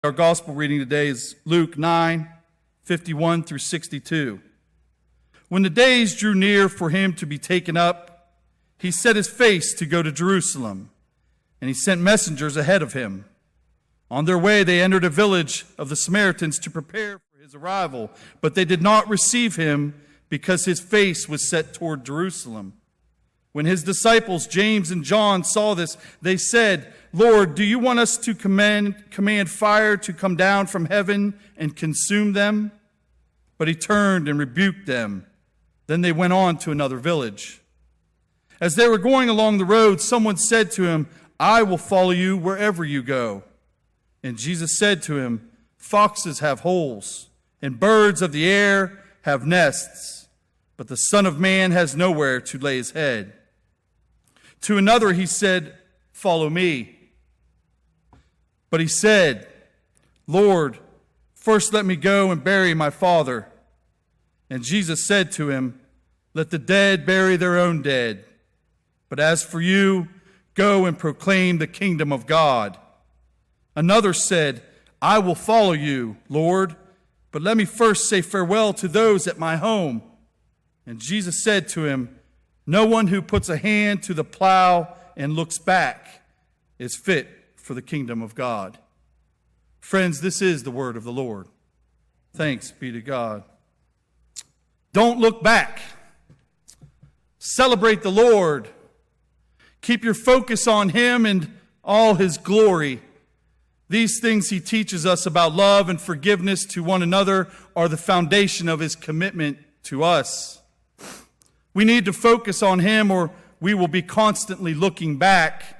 Our gospel reading today is Luke 9:51 through 62. When the days drew near for him to be taken up, he set his face to go to Jerusalem, and he sent messengers ahead of him. On their way, they entered a village of the Samaritans to prepare for his arrival, but they did not receive him because his face was set toward Jerusalem. When his disciples, James and John, saw this, they said, "Lord, do you want us to command fire to come down from heaven and consume them?" But he turned and rebuked them. Then they went on to another village. As they were going along the road, someone said to him, "I will follow you wherever you go." And Jesus said to him, "Foxes have holes, and birds of the air have nests, but the Son of Man has nowhere to lay his head." To another he said, "Follow me." But he said, "Lord, first let me go and bury my father." And Jesus said to him, "Let the dead bury their own dead. But as for you, go and proclaim the kingdom of God." Another said, "I will follow you, Lord, but let me first say farewell to those at my home." And Jesus said to him, "No one who puts a hand to the plow and looks back is fit for the kingdom of God." Friends, this is the word of the Lord. Thanks be to God. Don't look back. Celebrate the Lord. Keep your focus on him and all his glory. These things he teaches us about love and forgiveness to one another are the foundation of his commitment to us. We need to focus on him, or we will be constantly looking back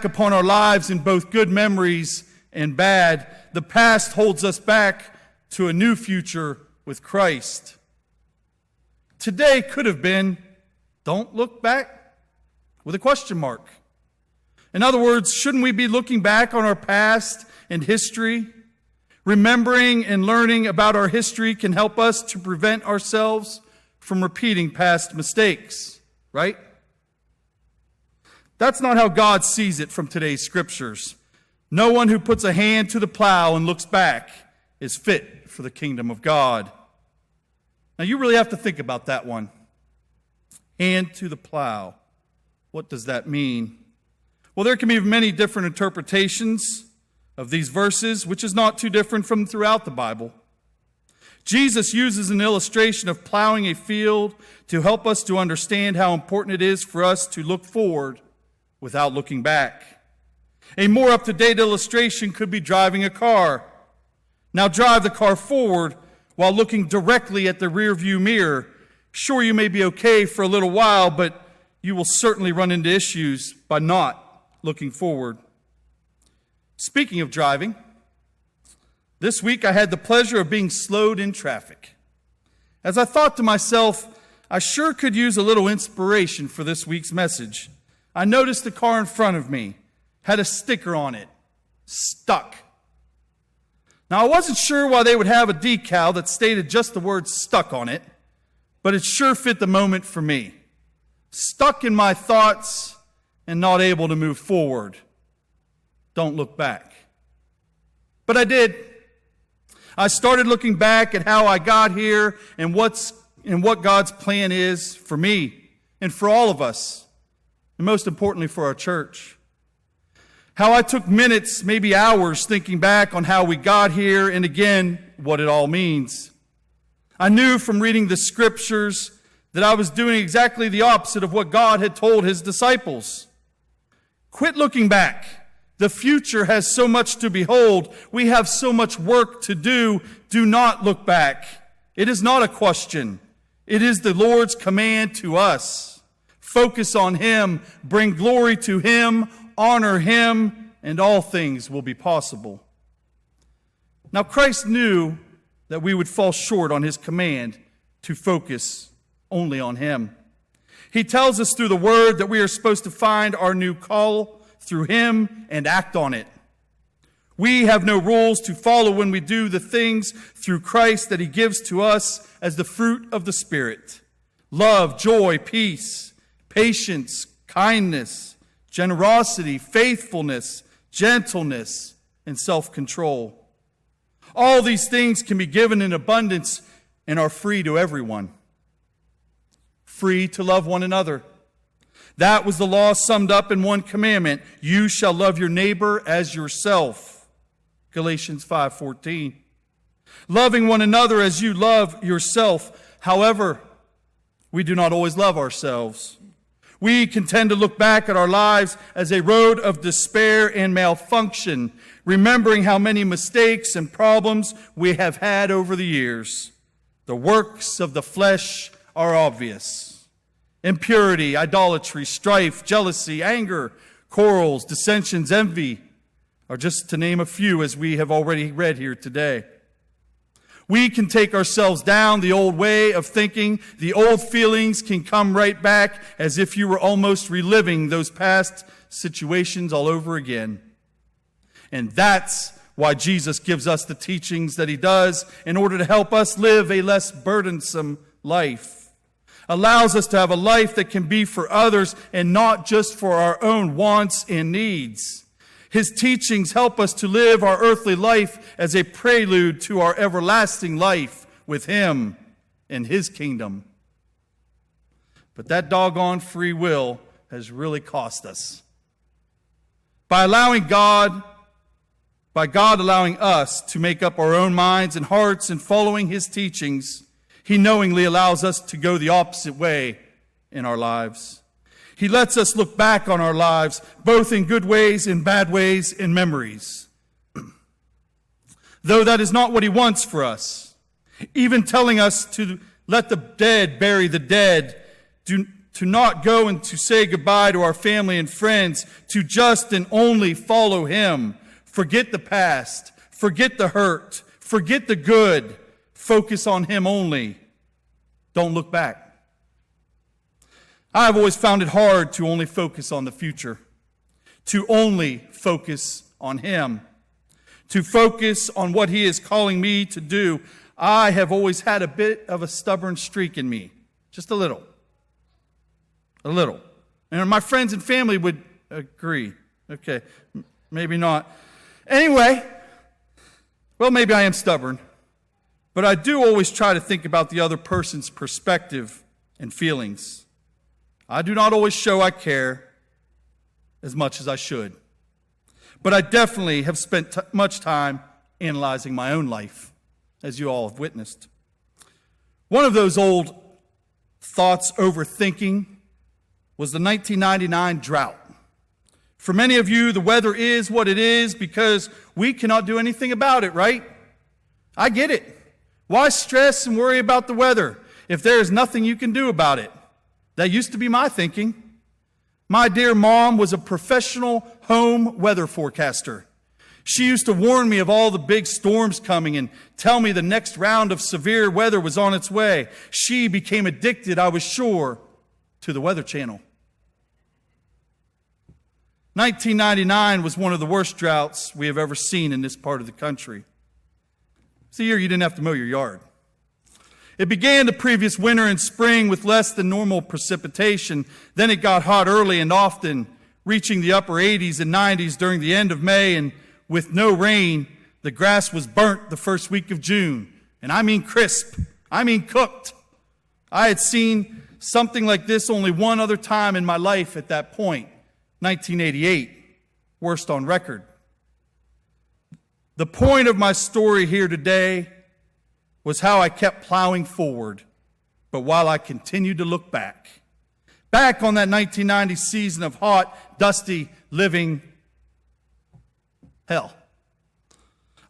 upon our lives in both good memories and bad. The past holds us back to a new future with Christ. Today could have been, don't look back, with a question mark. In other words, shouldn't we be looking back on our past and history? Remembering and learning about our history can help us to prevent ourselves from repeating past mistakes, right? That's not how God sees it from today's scriptures. No one who puts a hand to the plow and looks back is fit for the kingdom of God. Now you really have to think about that one. Hand to the plow. What does that mean? Well, there can be many different interpretations of these verses, which is not too different from throughout the Bible. Jesus uses an illustration of plowing a field to help us to understand how important it is for us to look forward without looking back. A more up-to-date illustration could be driving a car. Now drive the car forward while looking directly at the rearview mirror. Sure, you may be okay for a little while, but you will certainly run into issues by not looking forward. Speaking of driving, this week I had the pleasure of being slowed in traffic. As I thought to myself, I sure could use a little inspiration for this week's message. I noticed the car in front of me had a sticker on it, "Stuck." Now, I wasn't sure why they would have a decal that stated just the word "stuck" on it, but it sure fit the moment for me. Stuck in my thoughts and not able to move forward. Don't look back. But I did. I started looking back at how I got here and what God's plan is for me and for all of us, and most importantly for our church. How I took minutes, maybe hours, thinking back on how we got here and again, what it all means. I knew from reading the scriptures that I was doing exactly the opposite of what God had told his disciples. Quit looking back. The future has so much to behold. We have so much work to do. Do not look back. It is not a question. It is the Lord's command to us. Focus on him. Bring glory to him. Honor him. And all things will be possible. Now, Christ knew that we would fall short on his command to focus only on him. He tells us through the word that we are supposed to find our new call through him and act on it. We have no rules to follow when we do the things through Christ that he gives to us as the fruit of the Spirit. Love, joy, peace, patience, kindness, generosity, faithfulness, gentleness, and self-control. All these things can be given in abundance and are free to everyone. Free to love one another. That was the law summed up in one commandment. You shall love your neighbor as yourself. Galatians 5:14. Loving one another as you love yourself. However, we do not always love ourselves. We can tend to look back at our lives as a road of despair and malfunction, remembering how many mistakes and problems we have had over the years. The works of the flesh are obvious. Impurity, idolatry, strife, jealousy, anger, quarrels, dissensions, envy are just to name a few, as we have already read here today. We can take ourselves down the old way of thinking. The old feelings can come right back as if you were almost reliving those past situations all over again. And that's why Jesus gives us the teachings that he does in order to help us live a less burdensome life. Allows us to have a life that can be for others and not just for our own wants and needs. His teachings help us to live our earthly life as a prelude to our everlasting life with him and his kingdom. But that doggone free will has really cost us. By God allowing us to make up our own minds and hearts and following his teachings, he knowingly allows us to go the opposite way in our lives. He lets us look back on our lives, both in good ways and bad ways and memories. Though that is not what he wants for us. Even telling us to let the dead bury the dead, to not go and to say goodbye to our family and friends, to just and only follow him. Forget the past, forget the hurt, forget the good, focus on him only. Don't look back. I've always found it hard to only focus on the future, to only focus on him, to focus on what he is calling me to do. I have always had a bit of a stubborn streak in me, just a little. And my friends and family would agree. Okay, maybe not. Anyway, well, maybe I am stubborn, but I do always try to think about the other person's perspective and feelings. I do not always show I care as much as I should. But I definitely have spent much time analyzing my own life, as you all have witnessed. One of those old thoughts overthinking was the 1999 drought. For many of you, the weather is what it is because we cannot do anything about it, right? I get it. Why stress and worry about the weather if there is nothing you can do about it? That used to be my thinking. My dear mom was a professional home weather forecaster. She used to warn me of all the big storms coming and tell me the next round of severe weather was on its way. She became addicted, I was sure, to the Weather Channel. 1999 was one of the worst droughts we have ever seen in this part of the country. It's the year you didn't have to mow your yard. It began the previous winter and spring with less than normal precipitation. Then it got hot early and often, reaching the upper 80s and 90s during the end of May. And with no rain, the grass was burnt the first week of June. And I mean crisp. I mean cooked. I had seen something like this only one other time in my life at that point, 1988, worst on record. The point of my story here today was how I kept plowing forward, but while I continued to look back on that 1990 season of hot, dusty, living hell.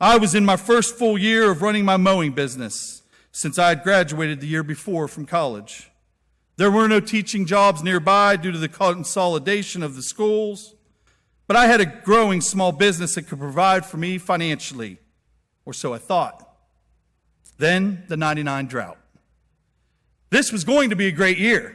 I was in my first full year of running my mowing business since I had graduated the year before from college. There were no teaching jobs nearby due to the consolidation of the schools, but I had a growing small business that could provide for me financially, or so I thought. Then the 99 drought. This was going to be a great year.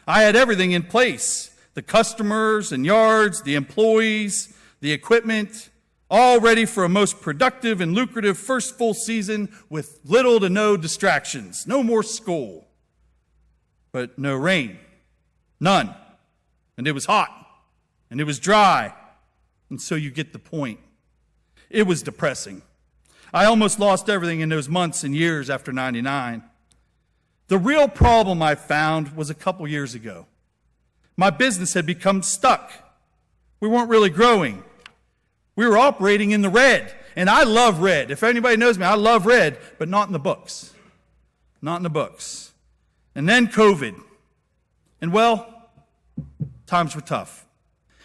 I had everything in place. The customers and yards, the employees, the equipment, all ready for a most productive and lucrative first full season with little to no distractions. No more school. But no rain. None. And it was hot. And it was dry. And so you get the point. It was depressing. I almost lost everything in those months and years after 99. The real problem I found was a couple years ago. My business had become stuck. We weren't really growing. We were operating in the red. And I love red. If anybody knows me, I love red, but not in the books. Not in the books. And then COVID. And well, times were tough.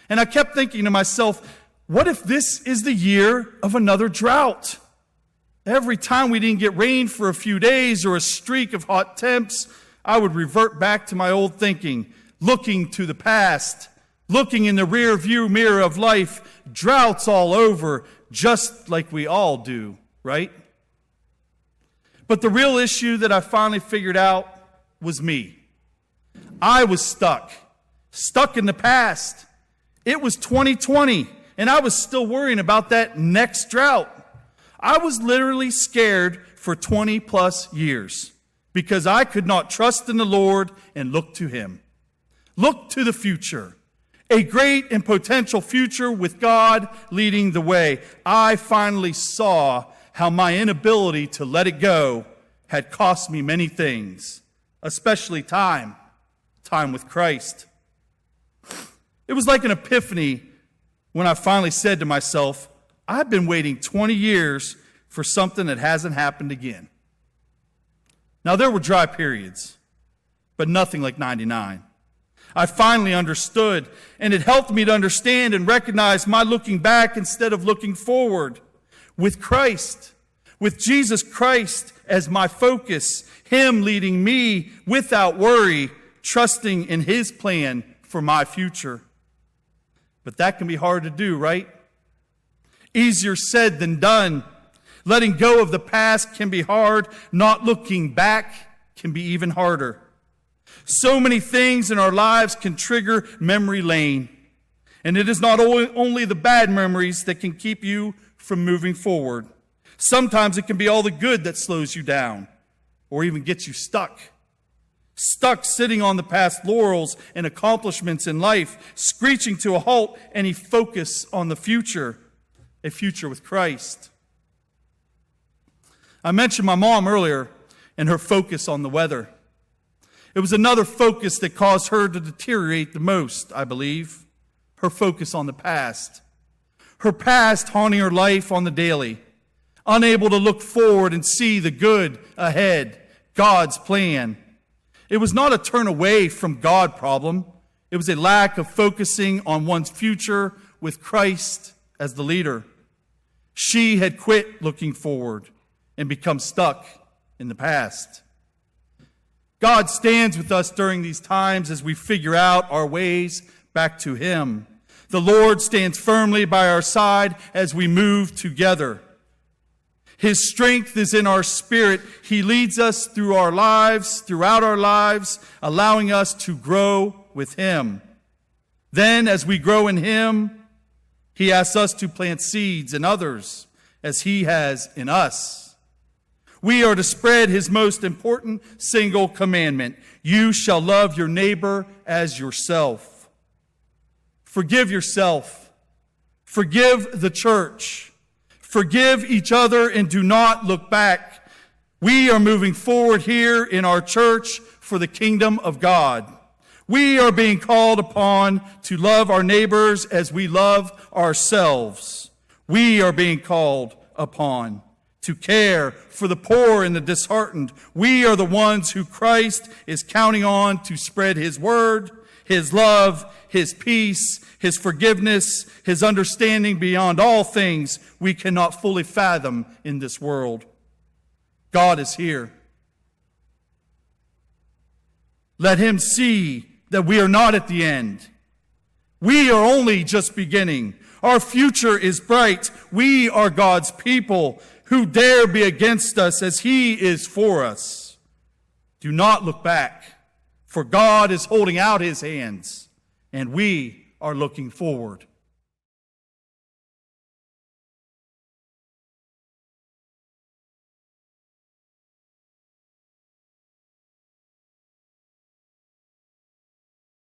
And I kept thinking to myself, what if this is the year of another drought? Every time we didn't get rain for a few days or a streak of hot temps, I would revert back to my old thinking, looking to the past, looking in the rear view mirror of life, droughts all over, just like we all do, right? But the real issue that I finally figured out was me. I was stuck in the past. It was 2020, and I was still worrying about that next drought. I was literally scared for 20 plus years because I could not trust in the Lord and look to Him. Look to the future, a great and potential future with God leading the way. I finally saw how my inability to let it go had cost me many things, especially time with Christ. It was like an epiphany when I finally said to myself, I've been waiting 20 years for something that hasn't happened again. Now, there were dry periods, but nothing like 99. I finally understood, and it helped me to understand and recognize my looking back instead of looking forward. With Christ, with Jesus Christ as my focus, Him leading me without worry, trusting in His plan for my future. But that can be hard to do, right? Easier said than done. Letting go of the past can be hard. Not looking back can be even harder. So many things in our lives can trigger memory lane. And it is not only the bad memories that can keep you from moving forward. Sometimes it can be all the good that slows you down or even gets you stuck. Stuck sitting on the past laurels and accomplishments in life, screeching to a halt any focus on the future, a future with Christ. I mentioned my mom earlier and her focus on the weather. It was another focus that caused her to deteriorate the most, I believe. Her focus on the past. Her past haunting her life on the daily. Unable to look forward and see the good ahead, God's plan. It was not a turn away from God problem. It was a lack of focusing on one's future with Christ as the leader. She had quit looking forward and become stuck in the past. God stands with us during these times as we figure out our ways back to Him. The Lord stands firmly by our side as we move together. His strength is in our spirit. He leads us through our lives, throughout our lives, allowing us to grow with Him. Then, as we grow in Him, He asks us to plant seeds in others as He has in us. We are to spread His most important single commandment. You shall love your neighbor as yourself. Forgive yourself. Forgive the church. Forgive each other and do not look back. We are moving forward here in our church for the kingdom of God. We are being called upon to love our neighbors as we love ourselves. We are being called upon to care for the poor and the disheartened. We are the ones who Christ is counting on to spread His word, His love, His peace, His forgiveness, His understanding beyond all things we cannot fully fathom in this world. God is here. Let Him see that we are not at the end. We are only just beginning. Our future is bright. We are God's people. Who dare be against us as He is for us? Do not look back, for God is holding out His hands, and we are looking forward.